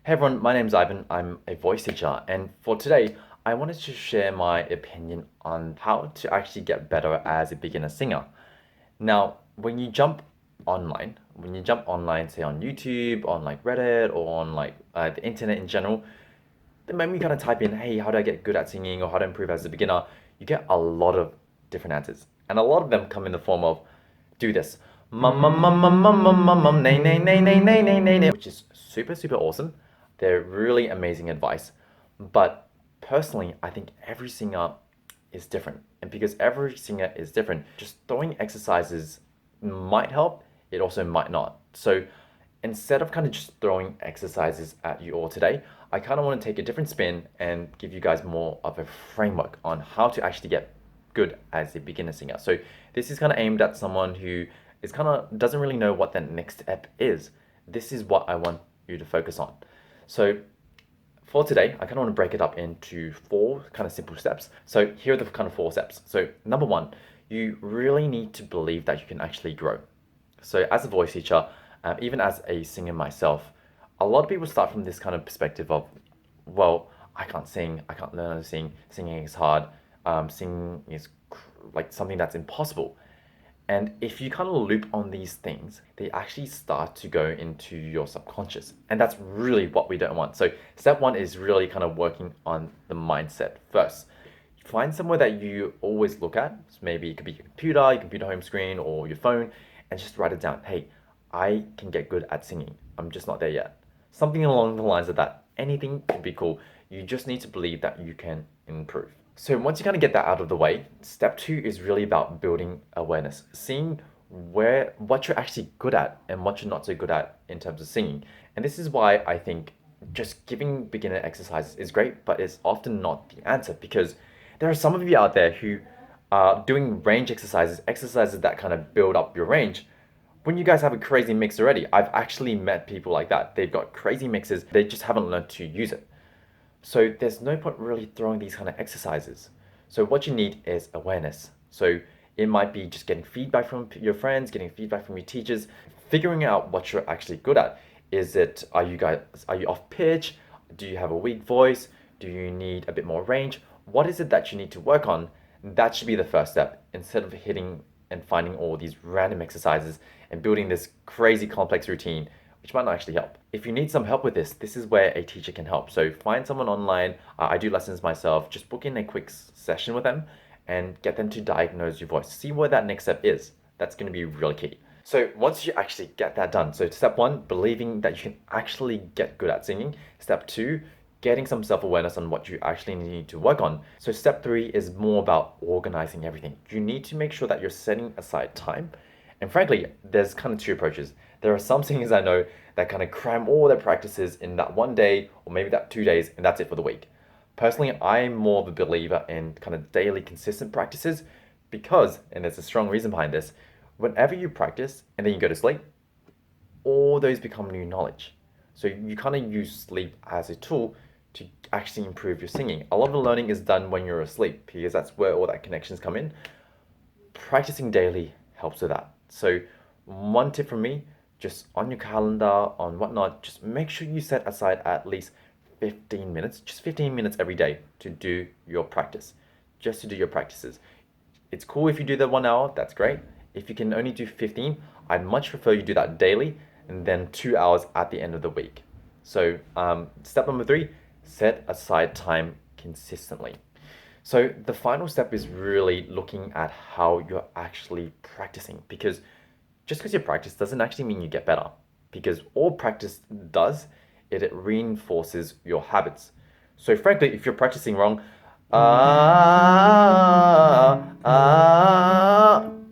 Hey everyone, my name's Ivan. I'm a voice teacher, and for today, I wanted to share my opinion on how to actually get better as a beginner singer. Now, when you jump online, say on YouTube, on like Reddit, or on like the internet in general, the moment you kind of type in, "Hey, how do I get good at singing?" or "How to improve as a beginner," you get a lot of different answers, and a lot of them come in the form of, "Do this, nay nay nay nay nay nay nay nay," which is super awesome. They're really amazing advice, but personally, I think every singer is different, and because every singer is different, just throwing exercises might help. It also might not. So instead of kind of just throwing exercises at you all today, I kind of want to take a different spin and give you guys more of a framework on how to actually get good as a beginner singer. So this is kind of aimed at someone who is kind of doesn't really know what the next step is. This is what I want you to focus on. So for today, I kind of want to break it up into four kind of simple steps. So here are the kind of four steps. So number one, you really need to believe that you can actually grow. So as a voice teacher, even as a singer myself, a lot of people start from this kind of perspective of, well, I can't sing, I can't learn how to sing, singing is hard, singing is like something that's impossible. And if you kind of loop on these things, they actually start to go into your subconscious. And that's really what we don't want. So, step one is really kind of working on the mindset first. Find somewhere that you always look at. So maybe it could be your computer home screen, or your phone, and just write it down. Hey, I can get good at singing. I'm just not there yet. Something along the lines of that. Anything could be cool. You just need to believe that you can improve. So once you kind of get that out of the way, step two is really about building awareness, seeing what you're actually good at and what you're not so good at in terms of singing. And this is why I think just giving beginner exercises is great, but it's often not the answer, because there are some of you out there who are doing range exercises, exercises that kind of build up your range, when you guys have a crazy mix already. I've actually met people like that. They've got crazy mixes, they just haven't learned to use it. So there's no point really throwing these kind of exercises. So what you need is awareness. So it might be just getting feedback from your friends, getting feedback from your teachers, figuring out what you're actually good at. Are you off pitch? Do you have a weak voice? Do you need a bit more range? What is it that you need to work on? That should be the first step, instead of hitting and finding all these random exercises and building this crazy complex routine, which might not actually help. If you need some help with this is where a teacher can help. So find someone online. I do lessons myself. Just book in a quick session with them and get them to diagnose your voice. See where that next step is. That's going to be really key. So once you actually get that done, so step one, believing that you can actually get good at singing. Step two, getting some self-awareness on what you actually need to work on. So step three is more about organizing everything. You need to make sure that you're setting aside time. And frankly, there's kind of two approaches. There are some singers I know that kind of cram all their practices in that one day or maybe that 2 days, and that's it for the week. Personally, I'm more of a believer in kind of daily consistent practices because, and there's a strong reason behind this, whenever you practice and then you go to sleep, all those become new knowledge. So you kind of use sleep as a tool to actually improve your singing. A lot of the learning is done when you're asleep because that's where all that connections come in. Practicing daily helps with that. So one tip from me, just on your calendar, on whatnot, just make sure you set aside at least 15 minutes, just 15 minutes every day to do your practice, just to do your practices. It's cool if you do the 1 hour, that's great. If you can only do 15, I'd much prefer you do that daily and then 2 hours at the end of the week. So step number three, set aside time consistently. So the final step is really looking at how you're actually practicing, because just because you practice doesn't actually mean you get better, because all practice does, it reinforces your habits. So frankly, if you're practicing wrong,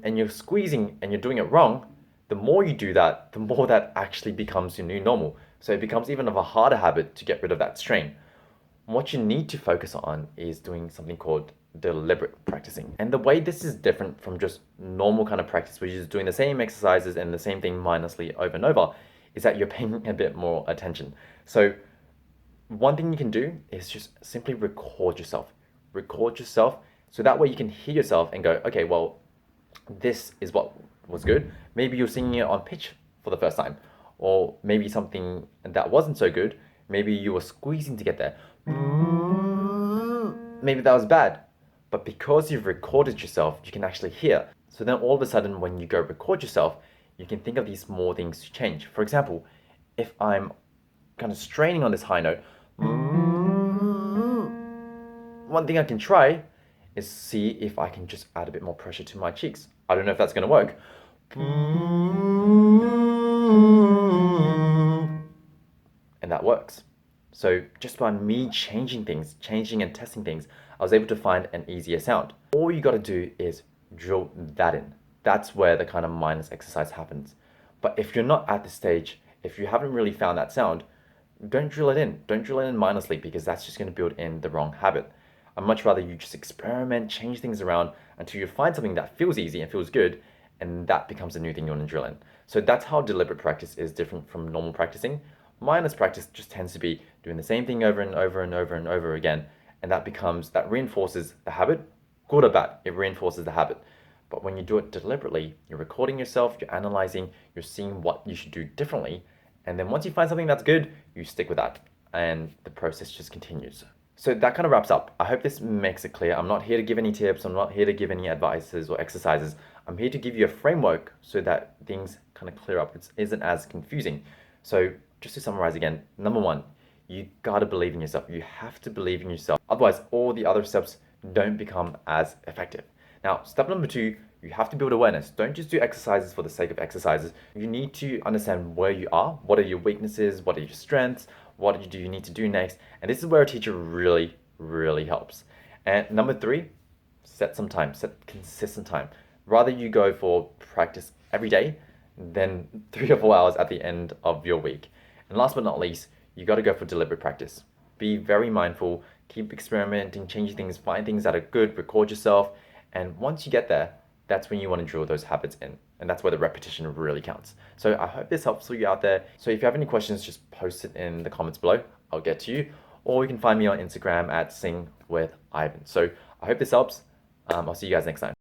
and you're squeezing and you're doing it wrong, the more you do that, the more that actually becomes your new normal. So it becomes even of a harder habit to get rid of that strain. What you need to focus on is doing something called deliberate practicing. And the way this is different from just normal kind of practice, which is doing the same exercises and the same thing mindlessly over and over, is that you're paying a bit more attention. So one thing you can do is just simply record yourself. Record yourself so that way you can hear yourself and go, okay, well, this is what was good. Maybe you're singing it on pitch for the first time, or maybe something that wasn't so good. Maybe you were squeezing to get there. Maybe that was bad. But because you've recorded yourself, you can actually hear. So then all of a sudden, when you go record yourself, you can think of these small things to change. For example, if I'm kind of straining on this high note, one thing I can try is see if I can just add a bit more pressure to my cheeks. I don't know if that's going to work. And that works. So just by me changing things, changing and testing things, I was able to find an easier sound. All you got to do is drill that in. That's where the kind of mindless exercise happens. But if you're not at this stage, if you haven't really found that sound, don't drill it in. Don't drill it in mindlessly, because that's just going to build in the wrong habit. I'd much rather you just experiment, change things around until you find something that feels easy and feels good, and that becomes the new thing you want to drill in. So that's how deliberate practice is different from normal practicing. Mindless practice just tends to be doing the same thing over and over and over and over again, and that reinforces the habit, good or bad, it reinforces the habit. But when you do it deliberately, you're recording yourself, you're analyzing, you're seeing what you should do differently, and then once you find something that's good, you stick with that, and the process just continues. So that kind of wraps up. I hope this makes it clear. I'm not here to give any tips. I'm not here to give any advices or exercises. I'm here to give you a framework so that things kind of clear up. It isn't as confusing. So just to summarize again, number one, you gotta believe in yourself. You have to believe in yourself. Otherwise, all the other steps don't become as effective. Now, step number two, you have to build awareness. Don't just do exercises for the sake of exercises. You need to understand where you are. What are your weaknesses? What are your strengths? What do you need to do next? And this is where a teacher really, really helps. And number three, set some time, set consistent time. Rather you go for practice every day than 3 or 4 hours at the end of your week. And last but not least, you got to go for deliberate practice. Be very mindful, keep experimenting, changing things, find things that are good, record yourself. And once you get there, that's when you want to drill those habits in. And that's where the repetition really counts. So I hope this helps you out there. So if you have any questions, just post it in the comments below. I'll get to you. Or you can find me on Instagram at singwithivan. So I hope this helps. I'll see you guys next time.